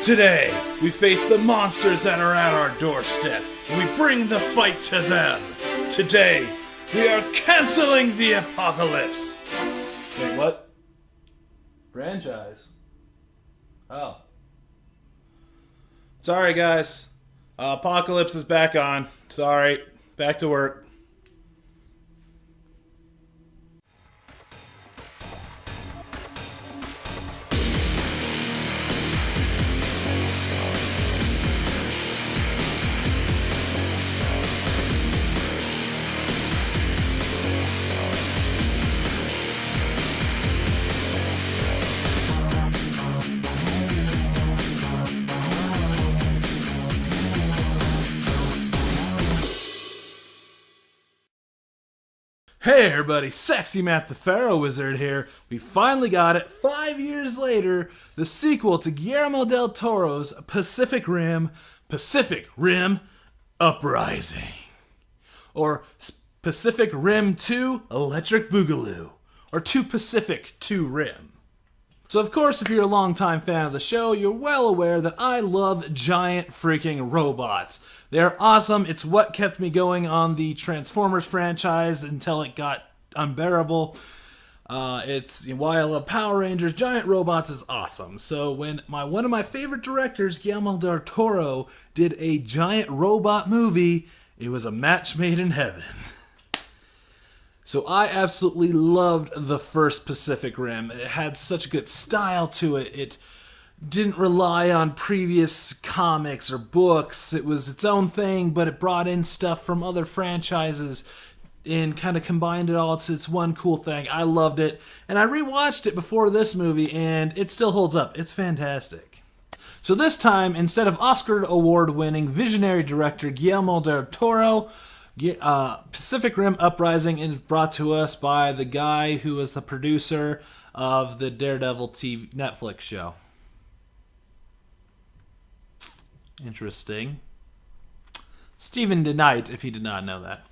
Today, we face the monsters that are at our doorstep, and we bring the fight to them. Today, we are canceling the apocalypse. Wait, what? Franchise? Oh. Sorry, guys. Apocalypse is back on. Sorry. Back to work. Hey everybody, Sexy Matt the Pharaoh Wizard here. We finally got it, 5 years later, the sequel to Guillermo del Toro's Pacific Rim Uprising. Or Pacific Rim 2 Electric Boogaloo. Or 2 Pacific 2 Rim. So of course, if you're a longtime fan of the show, you're well aware that I love giant freaking robots. They're awesome. It's what kept me going on the Transformers franchise until it got unbearable. It's why I love Power Rangers. Giant robots is awesome. So when one of my favorite directors, Guillermo del Toro, did a giant robot movie, it was a match made in heaven. So I absolutely loved the first Pacific Rim. It had such a good style to it. It didn't rely on previous comics or books. It was its own thing, but it brought in stuff from other franchises and kind of combined it all to its one cool thing. I loved it. And I rewatched it before this movie, and it still holds up. It's fantastic. So this time, instead of Oscar award-winning visionary director Guillermo del Toro, Pacific Rim Uprising is brought to us by the guy who was the producer of the Daredevil TV Netflix show. Interesting. Stephen DeKnight, if you did not know that.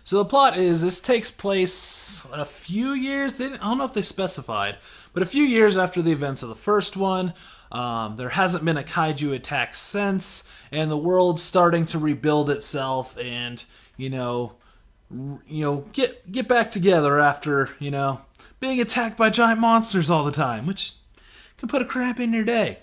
So the plot is, this takes place a few years, I don't know if they specified, but a few years after the events of the first one. There hasn't been a kaiju attack since, and the world's starting to rebuild itself and, get back together after, being attacked by giant monsters all the time, which can put a cramp in your day.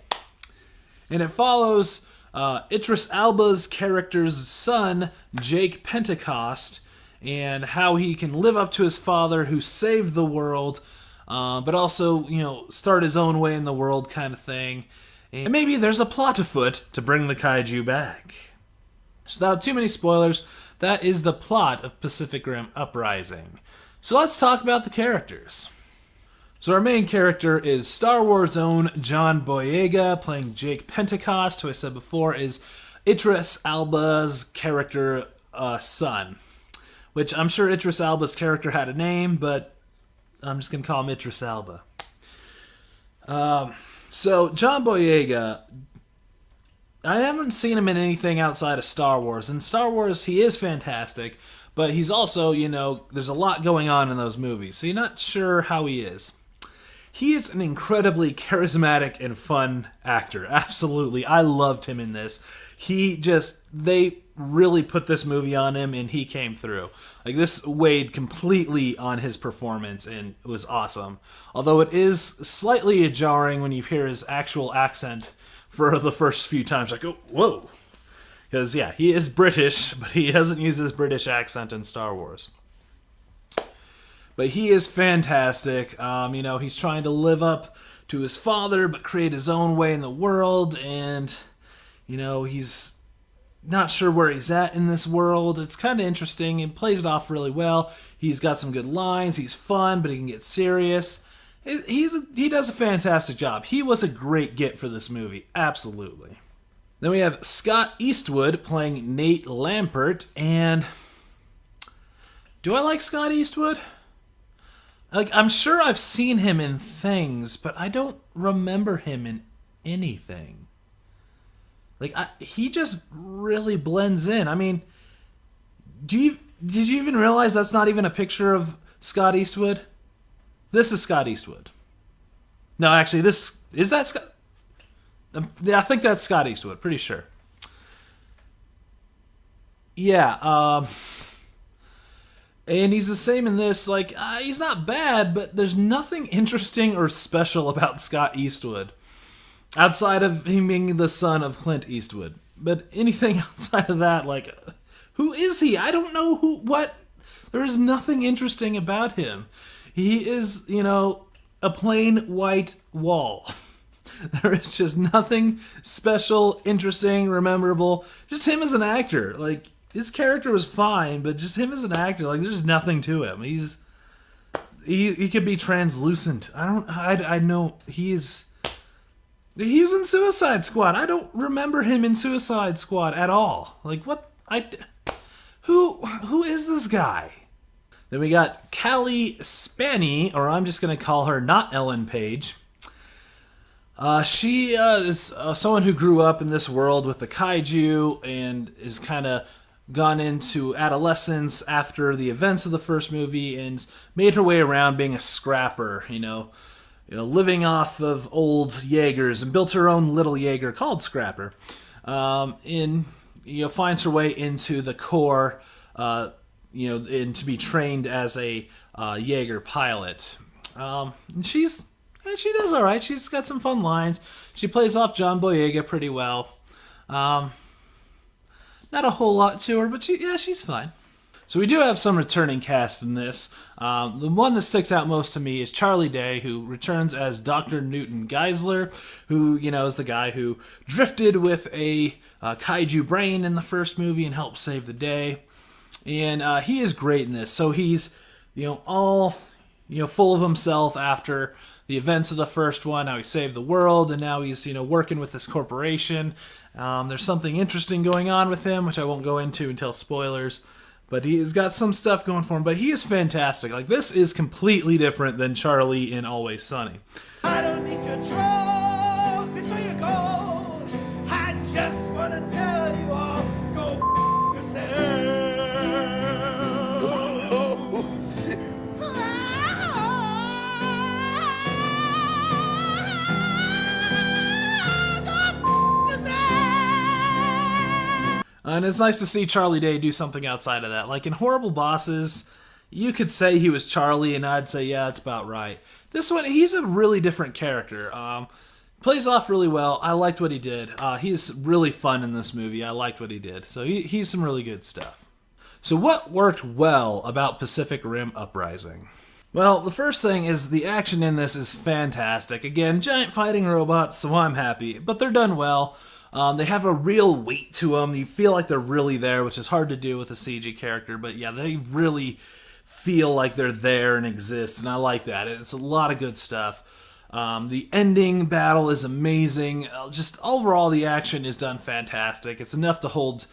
And it follows Idris Elba's character's son, Jake Pentecost, and how he can live up to his father who saved the world, but also, start his own way in the world kind of thing. And maybe there's a plot afoot to bring the kaiju back. So without too many spoilers, that is the plot of Pacific Rim Uprising. So let's talk about the characters. So our main character is Star Wars' own John Boyega, playing Jake Pentecost, who I said before is Idris Elba's character son. Which I'm sure Idris Elba's character had a name, but I'm just going to call him Idris Elba. So John Boyega, I haven't seen him in anything outside of Star Wars. In Star Wars, he is fantastic, but he's also, there's a lot going on in those movies, so you're not sure how he is. He is an incredibly charismatic and fun actor. Absolutely. I loved him in this. They really put this movie on him, and he came through. This weighed completely on his performance, and it was awesome. Although it is slightly jarring when you hear his actual accent for the first few times. Oh, whoa. Because, yeah, he is British, but he doesn't use his British accent in Star Wars. But he is fantastic. He's trying to live up to his father, but create his own way in the world, and, he's not sure where he's at in this world. It's kind of interesting. He plays it off really well. He's got some good lines. He's fun, but he can get serious. He does a fantastic job. He was a great get for this movie. Absolutely. Then we have Scott Eastwood playing Nate Lampert. And do I like Scott Eastwood? I'm sure I've seen him in things, but I don't remember him in anything. He just really blends in. I mean, did you even realize that's not even a picture of Scott Eastwood? This is Scott Eastwood. No, actually, is that Scott? Yeah, I think that's Scott Eastwood. Pretty sure. Yeah. And he's the same in this. Like, he's not bad, but there's nothing interesting or special about Scott Eastwood outside of him being the son of Clint Eastwood. But anything outside of that, like, who is he? I don't know what. There is nothing interesting about him. He is, a plain white wall. There is just nothing special, interesting, memorable. Just him as an actor. Like, his character was fine, but just him as an actor, like, there's nothing to him. He could be translucent. I know he was in Suicide Squad. I don't remember him in Suicide Squad at all. Like, what? Who is this guy? Then we got Callie Spaney, or I'm just going to call her not Ellen Page. She is someone who grew up in this world with the kaiju and is kind of gone into adolescence after the events of the first movie and made her way around being a scrapper, living off of old Jaegers, and built her own little Jaeger called Scrapper. Finds her way into the Corps, and to be trained as a Jaeger pilot. And she does all right. She's got some fun lines. She plays off John Boyega pretty well. Not a whole lot to her, but she's fine. So we do have some returning cast in this. The one that sticks out most to me is Charlie Day, who returns as Dr. Newton Geisler, who, is the guy who drifted with a kaiju brain in the first movie and helped save the day. And he is great in this. So he's, all, full of himself after the events of the first one, how he saved the world, and now he's, working with this corporation. There's something interesting going on with him, which I won't go into until spoilers. But he's got some stuff going for him. But he is fantastic. Like, this is completely different than Charlie in Always Sunny. I don't need your trophy for your gold. I just want to tell you all, go yourself. And it's nice to see Charlie Day do something outside of that. Like in Horrible Bosses, you could say he was Charlie, and I'd say, yeah, that's about right. This one, he's a really different character. Plays off really well. I liked what he did. He's really fun in this movie. I liked what he did. So he's some really good stuff. So what worked well about Pacific Rim Uprising? Well, the first thing is the action in this is fantastic. Again, giant fighting robots, so I'm happy. But they're done well. They have a real weight to them. You feel like they're really there, which is hard to do with a CG character. But yeah, they really feel like they're there and exist, and I like that. It's a lot of good stuff. The ending battle is amazing. Just overall, the action is done fantastic. It's enough to hold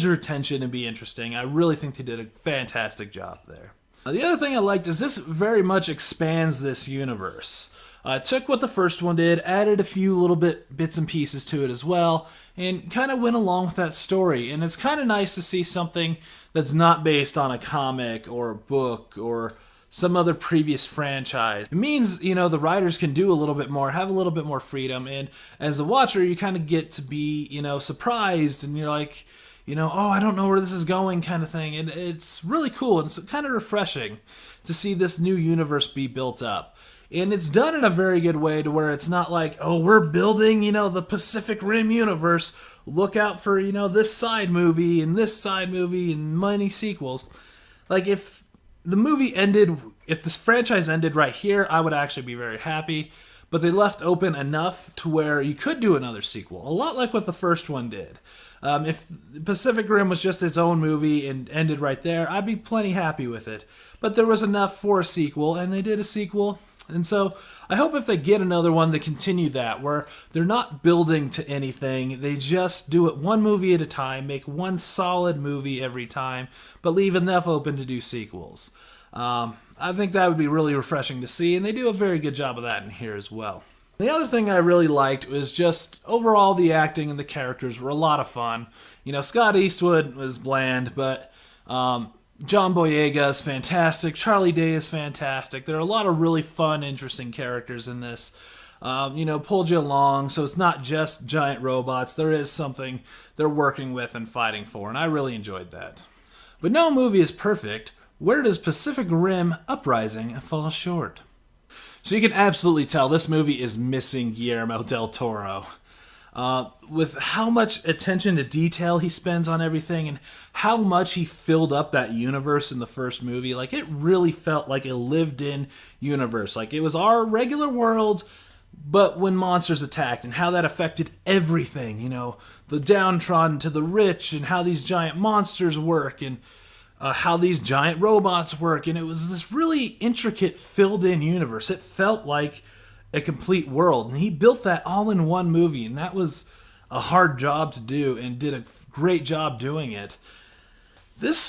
your attention and be interesting. I really think they did a fantastic job there. The other thing I liked is this very much expands this universe. Took what the first one did, added a few little bits and pieces to it as well, and kind of went along with that story. And it's kind of nice to see something that's not based on a comic or a book or some other previous franchise. It means, the writers can do a little bit more, have a little bit more freedom, and as a watcher, you kind of get to be, surprised, and you're like, oh, I don't know where this is going kind of thing. And it's really cool, and it's kind of refreshing to see this new universe be built up. And it's done in a very good way to where it's not like, oh, we're building, the Pacific Rim universe. Look out for, this side movie and this side movie and many sequels. Like, if this franchise ended right here, I would actually be very happy. But they left open enough to where you could do another sequel. A lot like what the first one did. If Pacific Rim was just its own movie and ended right there, I'd be plenty happy with it. But there was enough for a sequel, and they did a sequel. And so I hope if they get another one, they continue that, where they're not building to anything. They just do it one movie at a time, make one solid movie every time, but leave enough open to do sequels. I think that would be really refreshing to see, and they do a very good job of that in here as well. The other thing I really liked was just overall the acting and the characters were a lot of fun. Scott Eastwood was bland, but John Boyega is fantastic. Charlie Day is fantastic. There are a lot of really fun, interesting characters in this. pulled you along. So it's not just giant robots. There is something they're working with and fighting for, and I really enjoyed that. But no movie is perfect. Where does Pacific Rim Uprising fall short? So you can absolutely tell this movie is missing Guillermo del Toro. With how much attention to detail he spends on everything and how much he filled up that universe in the first movie, like it really felt like a lived-in universe. Like it was our regular world, but when monsters attacked and how that affected everything, the downtrodden to the rich and how these giant monsters work and how these giant robots work. And it was this really intricate, filled-in universe. It felt like a complete world, and he built that all in one movie, and that was a hard job to do, and did a great job doing it. This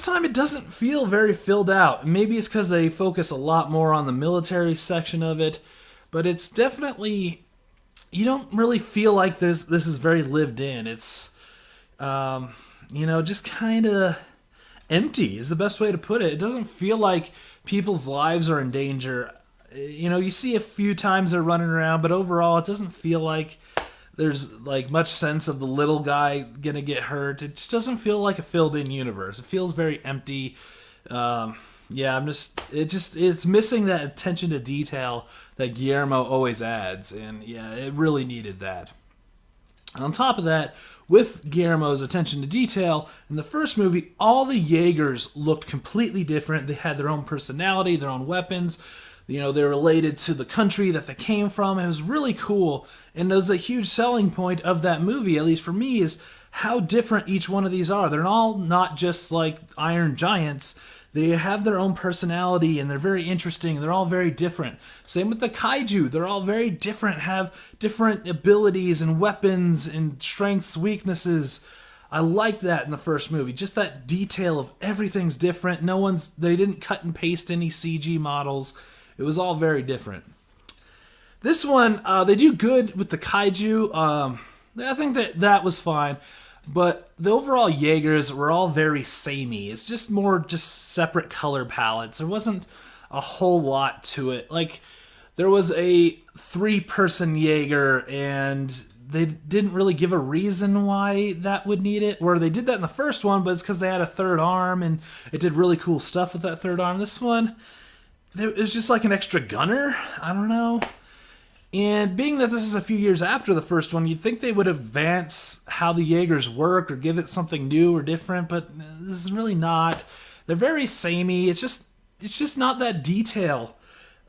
time it doesn't feel very filled out. Maybe it's because they focus a lot more on the military section of it, but it's definitely, you don't really feel like this is very lived in. It's just kind of empty is the best way to put it. It doesn't feel like people's lives are in danger. You see a few times they're running around, but overall it doesn't feel like there's like much sense of the little guy gonna get hurt. It just doesn't feel like a filled-in universe. It feels very empty. It's missing that attention to detail that Guillermo always adds, and yeah, it really needed that. And on top of that, with Guillermo's attention to detail, in the first movie, all the Jaegers looked completely different. They had their own personality, their own weapons. They're related to the country that they came from. It was really cool. And it was a huge selling point of that movie, at least for me, is how different each one of these are. They're all not just like Iron Giants. They have their own personality, and they're very interesting. They're all very different. Same with the kaiju. They're all very different, have different abilities and weapons and strengths, weaknesses. I like that in the first movie. Just that detail of everything's different. They didn't cut and paste any CG models. It was all very different. This one, they do good with the kaiju. I think that was fine. But the overall Jaegers were all very samey. It's just more separate color palettes. There wasn't a whole lot to it. Like, there was a 3-person Jaeger, and they didn't really give a reason why that would need it. Or they did that in the first one, but it's because they had a third arm, and it did really cool stuff with that third arm. This one, it was just like an extra gunner. I don't know. And being that this is a few years after the first one, you'd think they would advance how the Jaegers work or give it something new or different, but this is really not. They're very samey. It's just not that detail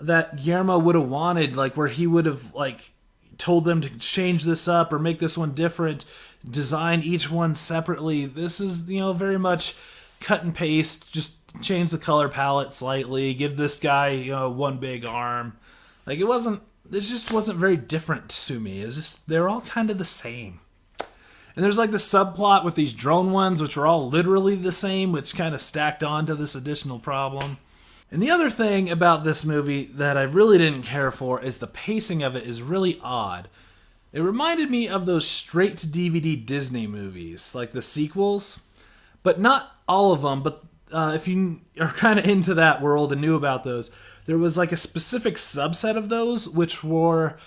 that Guillermo would have wanted, like where he would have like told them to change this up or make this one different, design each one separately. This is, very much cut and paste, just change the color palette slightly, give this guy, one big arm. Like it just wasn't very different to me. It's just, they're all kind of the same. And there's like the subplot with these drone ones, which were all literally the same, which kind of stacked on to this additional problem. And the other thing about this movie that I really didn't care for is the pacing of it is really odd. It reminded me of those straight-to-DVD Disney movies, like the sequels. But not all of them, but if you are kind of into that world and knew about those, there was like a specific subset of those which were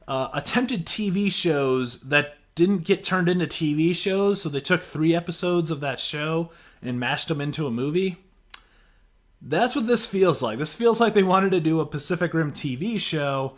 attempted TV shows that didn't get turned into TV shows, so they took 3 episodes of that show and mashed them into a movie. That's what this feels like. This feels like they wanted to do a Pacific Rim TV show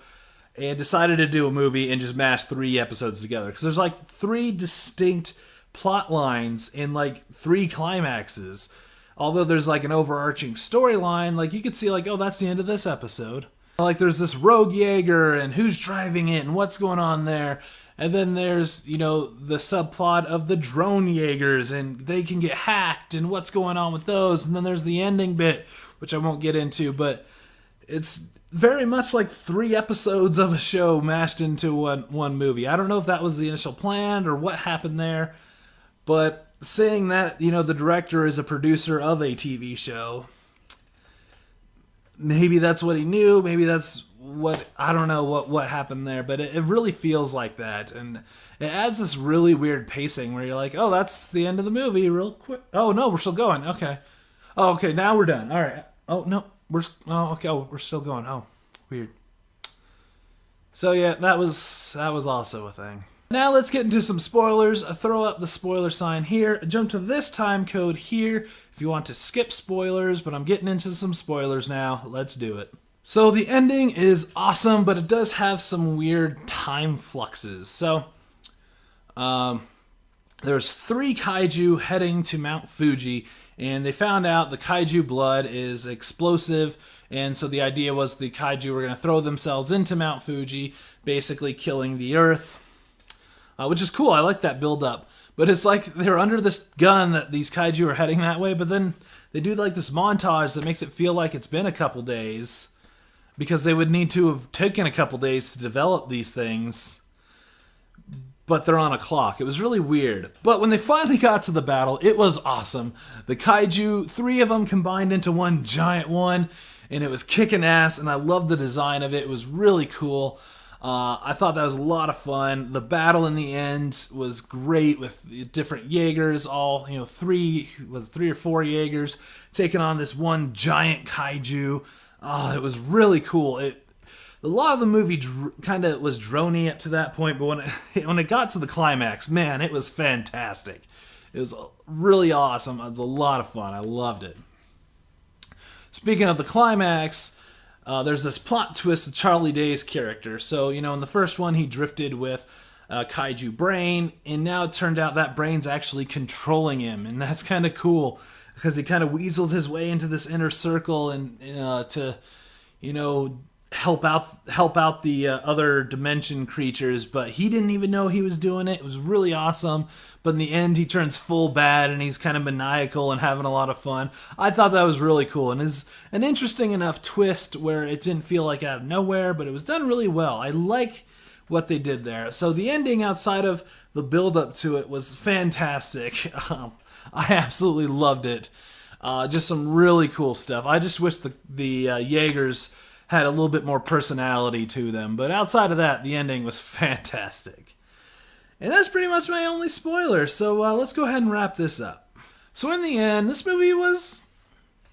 and decided to do a movie and just mash 3 episodes together. Because there's like 3 distinct plot lines and like 3 climaxes. Although there's like an overarching storyline, like you could see like, oh, that's the end of this episode. Like there's this rogue Jaeger and who's driving it and what's going on there. And then there's, the subplot of the drone Jaegers and they can get hacked and what's going on with those. And then there's the ending bit, which I won't get into, but it's very much like 3 episodes of a show mashed into one movie. I don't know if that was the initial plan or what happened there, but saying that, the director is a producer of a TV show, maybe that's what he knew, maybe that's what, I don't know what happened there, but it really feels like that, and it adds this really weird pacing where you're like, oh, that's the end of the movie real quick. Oh, no, we're still going. Okay. Oh, okay, now we're done. All right. Oh, no, we're still going. Oh, weird. So yeah, that was also a thing. Now let's get into some spoilers. Throw up the spoiler sign here. Jump to this time code here if you want to skip spoilers, but I'm getting into some spoilers now. Let's do it. So the ending is awesome, but it does have some weird time fluxes. So there's 3 kaiju heading to Mount Fuji, and they found out the kaiju blood is explosive, and so the idea was the kaiju were going to throw themselves into Mount Fuji, basically killing the Earth, which is cool. I like that build up. But it's like they're under this gun that these kaiju are heading that way, but then they do like this montage that makes it feel like it's been a couple days, because they would need to have taken a couple days to develop these things. But they're on a clock. It was really weird. But when they finally got to the battle, it was awesome. The kaiju, 3 of them combined into one giant one, and it was kicking ass, and I loved the design of it. It was really cool. I thought that was a lot of fun. The battle in the end was great with different Jaegers, all, 3 or 4 Jaegers taking on this one giant kaiju. Oh, it was really cool. A lot of the movie kind of was drony up to that point, but when it got to the climax, man, it was fantastic. It was really awesome. It was a lot of fun. I loved it. Speaking of the climax, there's this plot twist with Charlie Day's character. So, in the first one, he drifted with kaiju brain, and now it turned out that brain's actually controlling him, and that's kind of cool because he kind of weaseled his way into this inner circle and to, help out the other dimension creatures, but he didn't even know he was doing it. It was really awesome. But in the end, he turns full bad, and he's kind of maniacal and having a lot of fun. I thought that was really cool, and is an interesting enough twist where it didn't feel like out of nowhere, but it was done really well. I like what they did there. So the ending, outside of the build-up to it, was fantastic. I absolutely loved it. Just some really cool stuff. I just wish the Jaegers had a little bit more personality to them. But outside of that, the ending was fantastic. And that's pretty much my only spoiler, so let's go ahead and wrap this up. So in the end, this movie was,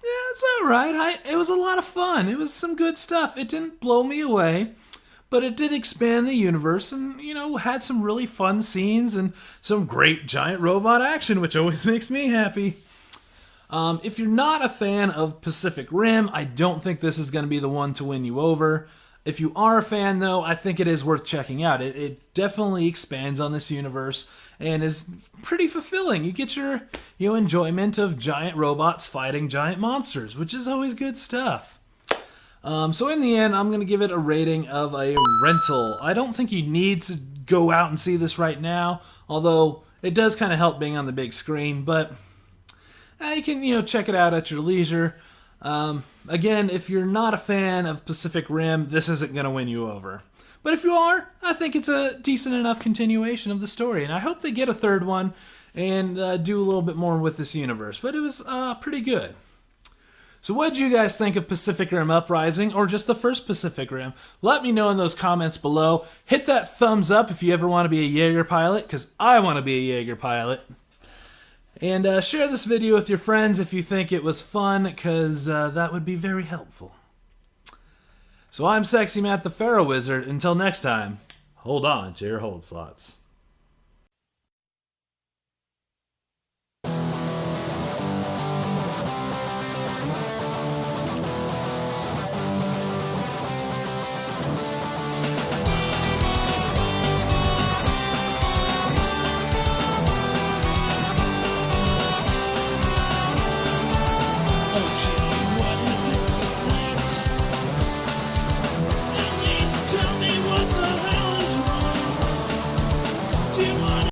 it's alright. It was a lot of fun. It was some good stuff. It didn't blow me away, but it did expand the universe and, had some really fun scenes and some great giant robot action, which always makes me happy. If you're not a fan of Pacific Rim, I don't think this is going to be the one to win you over. If you are a fan, though, I think it is worth checking out. It definitely expands on this universe and is pretty fulfilling. You get your enjoyment of giant robots fighting giant monsters, which is always good stuff. So in the end, I'm going to give it a rating of a rental. I don't think you need to go out and see this right now, although it does kind of help being on the big screen, but you can, check it out at your leisure. Again, if you're not a fan of Pacific Rim, this isn't going to win you over. But if you are, I think it's a decent enough continuation of the story, and I hope they get a third one and do a little bit more with this universe. But it was pretty good. So what did you guys think of Pacific Rim Uprising, or just the first Pacific Rim? Let me know in those comments below. Hit that thumbs up if you ever want to be a Jaeger pilot, because I want to be a Jaeger pilot. And share this video with your friends if you think it was fun, because that would be very helpful. So I'm Sexy Matt the Pharaoh Wizard. Until next time, hold on to your hold slots.